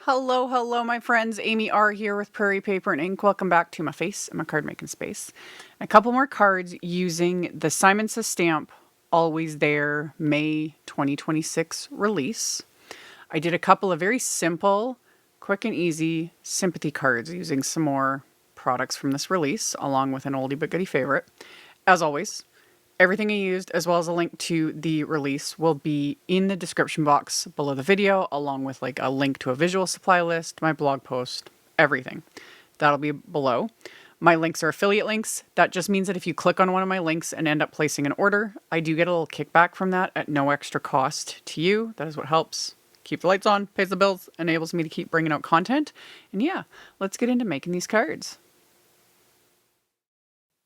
Hello, hello, my friends. AmyR here with Prairie Paper and Ink. Welcome back to my face and my card making space. A couple more cards using the Simon Says stamp, Always There, May 2026 release. I did a couple of very simple, quick and easy sympathy cards using some more products from this release, along with an oldie but goodie favorite. As always, everything I used, as well as a link to the release, will be in the description box below the video, along with like a link to a visual supply list, my blog post, everything. That'll be below. My links are affiliate links. That just means that if you click on one of my links and end up placing an order, I do get a little kickback from that at no extra cost to you. That is what helps keep the lights on, pays the bills, enables me to keep bringing out content. And yeah, let's get into making these cards.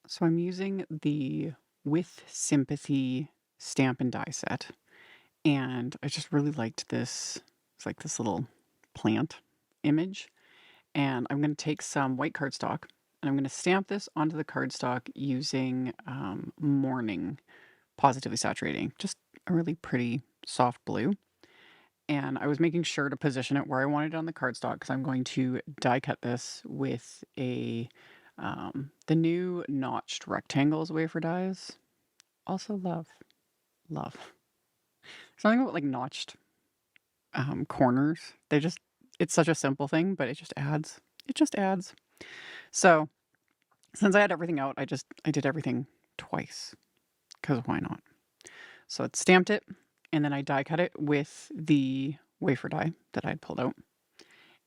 So I'm using the With Sympathy stamp and die set, and I just really liked this. It's like this little plant image, and I'm going to take some white cardstock and I'm going to stamp this onto the cardstock using Morning Positively Saturating, just a really pretty soft blue. And I was making sure to position it where I wanted it on the cardstock because I'm going to die cut this with the new notched rectangles wafer dies. Also love. Something about like notched corners. It's such a simple thing, but it just adds. So since I had everything out, I did everything twice because why not? So it stamped it, and then I die cut it with the wafer die that I had pulled out.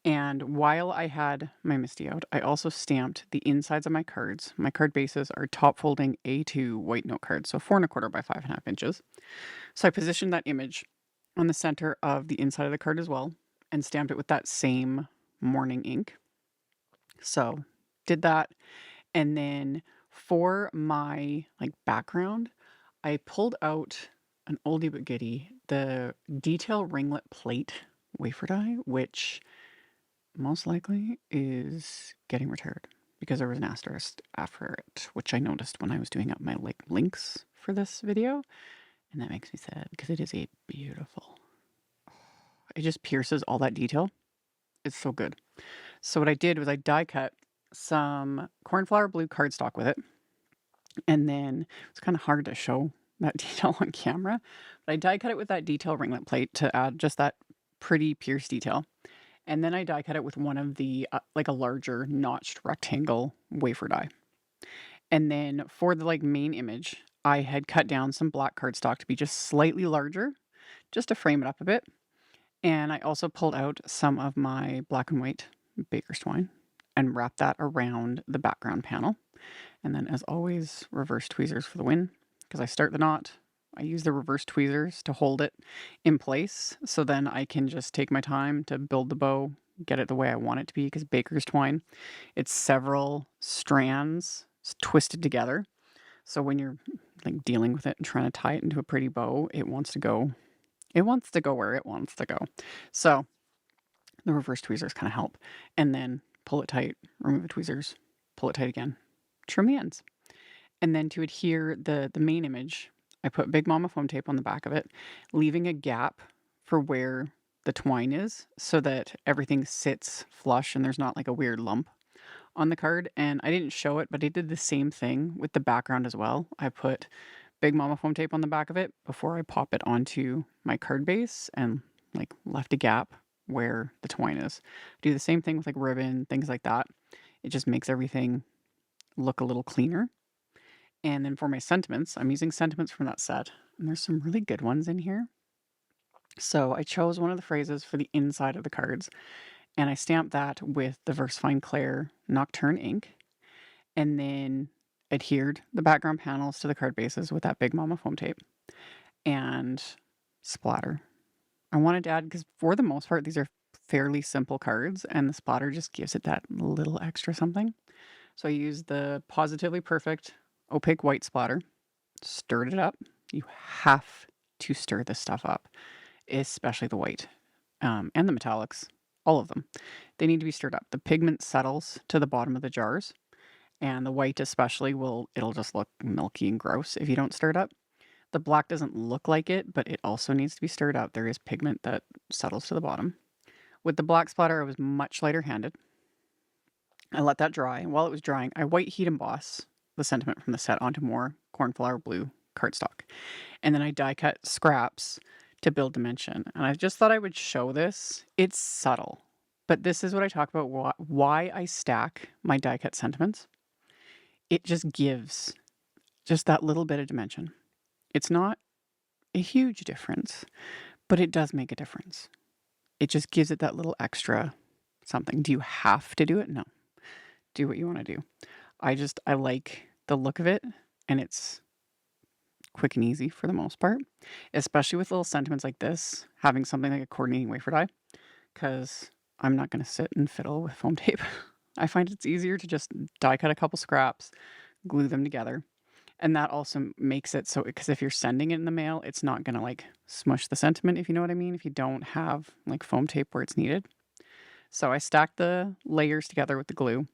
And while I had my MISTI out, I also stamped the insides of my cards. My card bases are top folding A2 white note cards, so 4 1/4 by 5.5 inches. So I positioned that image on the center of the inside of the card as well and stamped it with that same Morning ink. So did that. And then for my like background, I pulled out an oldie but goodie, the detail ringlet plate wafer die, which most likely is getting retired because there was an asterisk after it, which I noticed when I was doing up my like links for this video. And that makes me sad because it is a beautiful. It just pierces all that detail. It's so good. So what I did was I die cut some Cornflower blue cardstock with it. And then it's kind of hard to show that detail on camera, but I die cut it with that detail ringlet plate to add just that pretty pierced detail. And then I die cut it with one of the like a larger notched rectangle wafer die. And then for the like main image, I had cut down some black cardstock to be just slightly larger, just to frame it up a bit. And I also pulled out some of my black and white baker's twine and wrapped that around the background panel. And then as always, reverse tweezers for the win, because I start the knot. I use the reverse tweezers to hold it in place, so then I can just take my time to build the bow, get it the way I want it to be, because baker's twine, it's several strands twisted together. So when you're like dealing with it and trying to tie it into a pretty bow, it wants to go where it wants to go. So the reverse tweezers kind of help. And then pull it tight, remove the tweezers, pull it tight again, trim the ends. And then to adhere the main image, I put Big Momma foam tape on the back of it, leaving a gap for where the twine is so that everything sits flush and there's not like a weird lump on the card. And I didn't show it, but I did the same thing with the background as well. I put Big Momma foam tape on the back of it before I pop it onto my card base and like left a gap where the twine is. Do the same thing with like ribbon, things like that. It just makes everything look a little cleaner. And then for my sentiments, I'm using sentiments from that set, and there's some really good ones in here. So I chose one of the phrases for the inside of the cards, and I stamped that with the Versafine Claire Nocturne ink, and then adhered the background panels to the card bases with that Big Momma foam tape and splatter. I wanted to add, because for the most part, these are fairly simple cards, and the splatter just gives it that little extra something. So I used the Positively Perfect Opaque white splatter, stirred it up. You have to stir this stuff up, especially the white and the metallics, all of them. They need to be stirred up. The pigment settles to the bottom of the jars, and the white especially it'll just look milky and gross if you don't stir it up. The black doesn't look like it, but it also needs to be stirred up. There is pigment that settles to the bottom. With the black splatter, I was much lighter handed. I let that dry. While it was drying, I white heat emboss the sentiment from the set onto more Cornflower blue cardstock. And then I die cut scraps to build dimension. And I just thought I would show this. It's subtle, but this is what I talk about, why I stack my die cut sentiments. It just gives just that little bit of dimension. It's not a huge difference, but it does make a difference. It just gives it that little extra something. Do you have to do it? No. Do what you want to do. I like the look of it, and it's quick and easy for the most part, especially with little sentiments like this, having something like a coordinating wafer die, because I'm not going to sit and fiddle with foam tape. I find it's easier to just die cut a couple scraps, glue them together. And that also makes it so, because if you're sending it in the mail, it's not going to like smush the sentiment, if you know what I mean, if you don't have like foam tape where it's needed. So I stacked the layers together with the glue,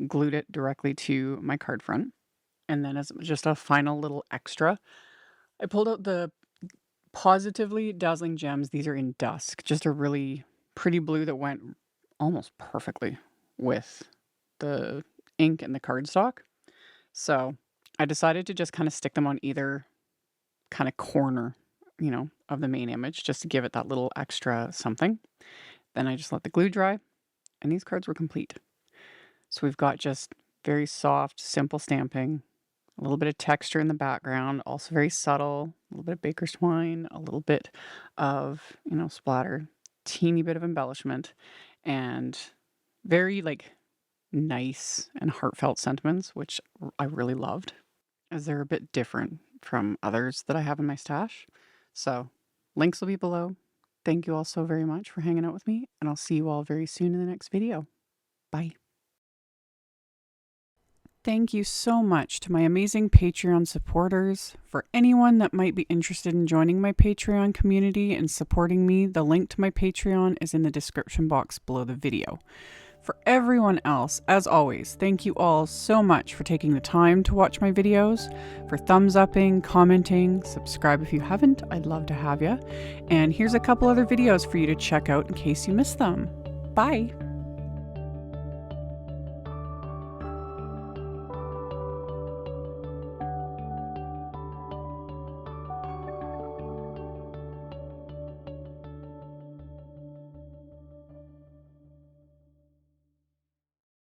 glued it directly to my card front. And then as just a final little extra, I pulled out the Pawsitively Dazzling gems. These are in Dusk, just a really pretty blue that went almost perfectly with the ink and the cardstock. So I decided to just kind of stick them on either kind of corner, of the main image, just to give it that little extra something. Then I just let the glue dry, and these cards were complete. So we've got just very soft, simple stamping, a little bit of texture in the background, also very subtle, a little bit of baker's twine, a little bit of, splatter, teeny bit of embellishment, and very like nice and heartfelt sentiments, which I really loved, as they're a bit different from others that I have in my stash. So links will be below. Thank you all so very much for hanging out with me, and I'll see you all very soon in the next video. Bye. Thank you so much to my amazing Patreon supporters. For anyone that might be interested in joining my Patreon community and supporting me, the link to my Patreon is in the description box below the video. For everyone else, as always, thank you all so much for taking the time to watch my videos, for thumbs upping, commenting, subscribe if you haven't, I'd love to have you. And here's a couple other videos for you to check out in case you missed them. Bye!